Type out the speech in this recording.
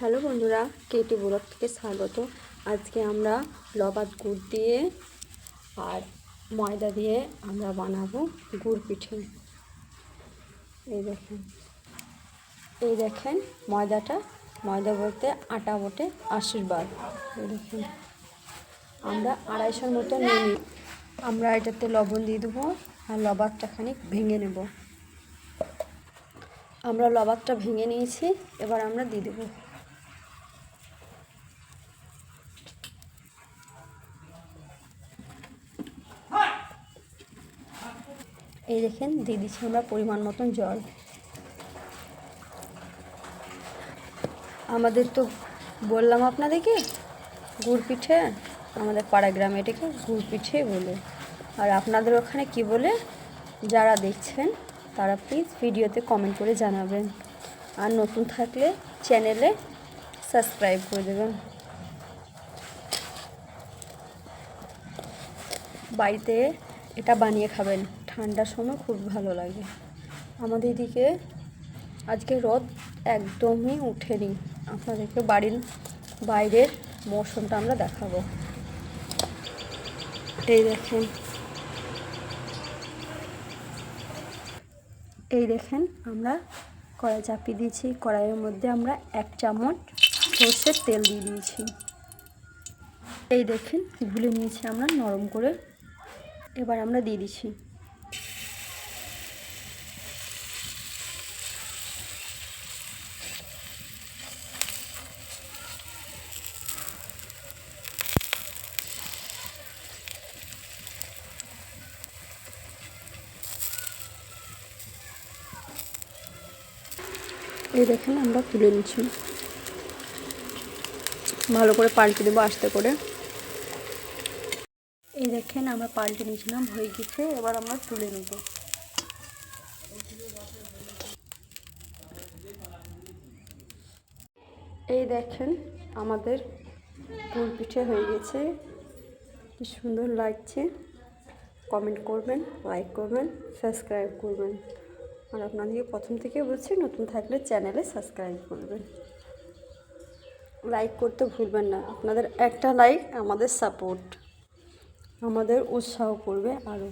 Hello বন্ধুরা, Katie blog থেকে স্বাগত। আজকে আমরা লবাদ গুড় দিয়ে আর ময়দা দিয়ে আমরা বানাবো গুড় পিঠে। এই দেখেন ময়দা বলতে আটা বটে আশীর্বাদ। এই দেখেন আমরা 250 মতো নিয়ে নিই। আমরা এটাতে লবণ দিয়ে দেবো আর লবাদটা খানিক ভেঙে নেব। আমরা লবাদটা ভেঙে নিয়েছি, এবার আমরা দিয়ে দেবো। এই দেখেন দিয়ে দিচ্ছি আমরা পরিমাণ মতন জল। আমাদের তো বললাম আপনাদেরকে গুড় পিঠে, আমাদের পাড়া গ্রামে এটাকে গুড় পিঠে বলে। আর আপনাদের ওখানে কি বলে যারা দেখছেন তারা প্লিজ ভিডিওতে কমেন্ট করে জানাবেন। আর নতুন থাকলে চ্যানেলে সাবস্ক্রাইব করে দেবেন। বাড়িতে এটা বানিয়ে খাবেন, ঠান্ডার সময় খুব ভালো লাগে। আমাদের এদিকে আজকে রোদ একদমই উঠেনি। আপনাদেরকে বাড়ির বাইরের মৌসুমটা আমরা দেখাবো। এই দেখেন আমরা কড়াই চাপিয়ে দিয়েছি। কড়াইয়ের মধ্যে আমরা 1 চামচ সর্ষের তেল দিয়ে দিয়েছি। এই দেখেন গুলে নিয়েছি আমরা নরম করে। এবার আমরা দিয়ে দিচ্ছি। এই দেখেন আমরা তুলে নিচ্ছি। ভালো করে পাল্টে দেবো আস্তে করে। এই দেখেন আমরা পাল্টে নিয়েছিলাম, হয়ে গেছে। এবার আমরা তুলে নেব। এই দেখেন আমাদের গুড় পিঠে হয়ে গেছে। কি সুন্দর লাগছে। কমেন্ট করবেন, লাইক করবেন, সাবস্ক্রাইব করবেন। আর আপনাদেরকে প্রথম থেকে বলছি, নতুন থাকলে চ্যানেলে সাবস্ক্রাইব করবেন, লাইক করতে ভুলবেন না। আপনাদের একটা লাইক আমাদের সাপোর্ট, আমাদের উৎসাহ করবে আরও।